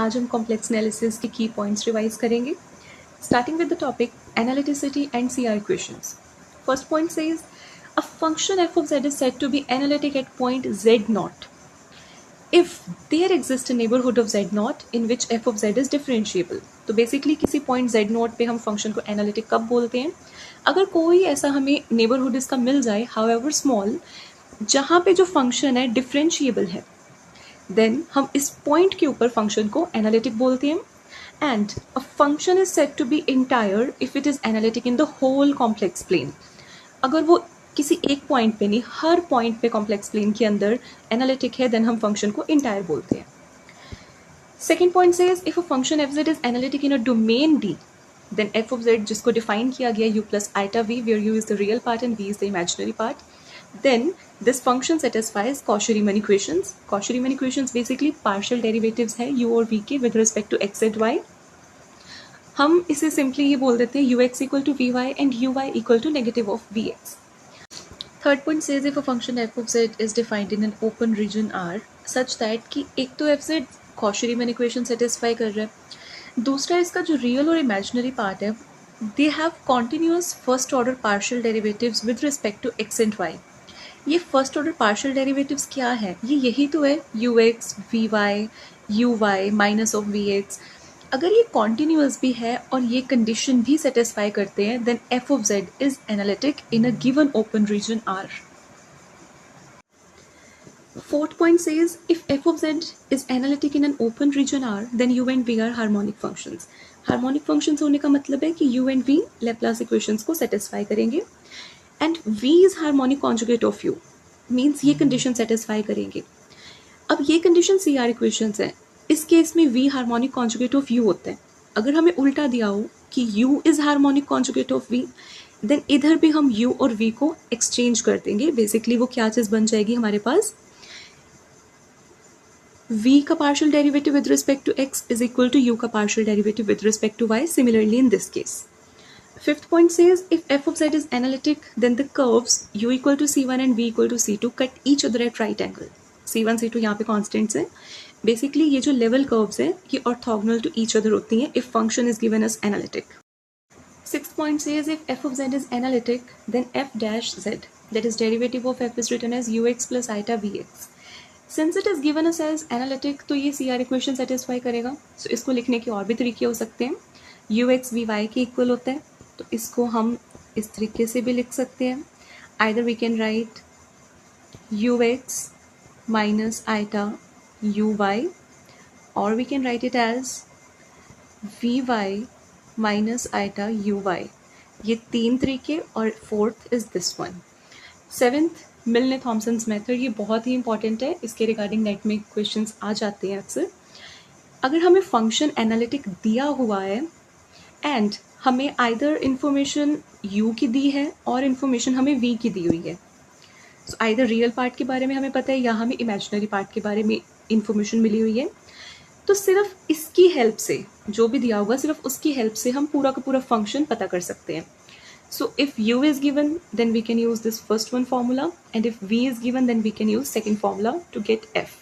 आज हम complex analysis के की पॉइंट्स रिवाइज करेंगे, starting with the topic analyticity and CR equations. First point says a function f of z is said to be analytic at point z naught if there exists a neighborhood of z naught in which f of z is differentiable. तो basically किसी point z naught पे हम function को analytic कब बोलते हैं? अगर कोई ऐसा हमें नेबरहुड इसका मिल जाए, हाउएवर स्मॉल, जहाँ पे जो फंक्शन है डिफरेंशिएबल है, देन हम इस पॉइंट के ऊपर फंक्शन को एनालिटिक बोलते हैं. And a function is said to be entire if it is analytic in the whole complex plane. अगर वो किसी एक पॉइंट पे नहीं, हर पॉइंट पे कॉम्प्लेक्स प्लेन के अंदर एनालिटिक है, देन हम फंक्शन को इंटायर बोलते हैं. Second point says if a function f z is analytic in a domain d, then f of z, जिसको डिफाइन किया गया u plus iota v, where u is the real part and v is the imaginary part, then this function satisfies Cauchy-Riemann equations. Cauchy-Riemann equations basically partial derivatives है u और v के with respect to x and y. हम इसे simply ये बोल देते हैं ux equal to vy and uy equal to negative of vx. Third point says if a function f of z is defined in an open region R such that कि एक तो f z Cauchy-Riemann equation satisfy कर रहा है, दूसरा इसका जो real और इमेजिनरी पार्ट है they have continuous first order partial derivatives with respect to x and y. ये फर्स्ट ऑर्डर पार्शियल डेरिवेटिव्स क्या है? ये यही तो है u x v y u y minus of v x. अगर ये कॉन्टिन्यूअस भी है और ये कंडीशन भी सेटिस्फाई करते हैं, then f of z is analytic in a given open region r. Fourth point says if f of z is analytic in an open region r, then u and v are harmonic functions. Harmonic functions होने का मतलब है कि u and v Laplace equations को satisfy करेंगे and v is harmonic conjugate of u, means ये condition satisfy करेंगे. अब ये condition CR equations है, इस केस में v harmonic conjugate of u होता है. अगर हमें उल्टा दिया हो कि u is harmonic conjugate of v, then इधर भी हम u और v को exchange कर देंगे. बेसिकली वो क्या चीज़ बन जाएगी हमारे पास, v का partial derivative with respect to x is equal to u का partial derivative with respect to y, similarly in this case. Fifth point says if f of z is analytic, then the curves u equal to c1 and v equal to c2 cut each other at right angle. c1 c2 यहाँ पे constants हैं. Basically ये जो level curves हैं ये orthogonal to each other होती हैं if function is given as analytic. Sixth point says if f of z is analytic, then f dash z, that is derivative of f is written as ux plus iota vx. Since it is given us as analytic, तो ये CR equation satisfy करेगा. So इसको लिखने के और भी तरीके हो सकते हैं. ux vy के equal होता है, तो इसको हम इस तरीके से भी लिख सकते हैं. Either we can write u x minus eta u y, और we can write it as v y minus eta u y. ये तीन तरीके, और fourth is this one. Seventh Milne Thomson's method, ये बहुत ही इंपॉर्टेंट है, इसके रिगार्डिंग नेट में क्वेश्चंस आ जाते हैं अक्सर. अगर हमें फंक्शन एनालिटिक दिया हुआ है एंड हमें आइदर इन्फॉर्मेशन u की दी है और इन्फॉर्मेशन हमें v की दी हुई है, सो आइदर रियल पार्ट के बारे में हमें पता है या हमें इमेजिनरी पार्ट के बारे में इन्फॉर्मेशन मिली हुई है, तो सिर्फ इसकी हेल्प से, जो भी दिया होगा सिर्फ उसकी हेल्प से हम पूरा का पूरा फंक्शन पता कर सकते हैं. So if u is given then we can use this first one formula, and if v is given then we can use second formula to get f.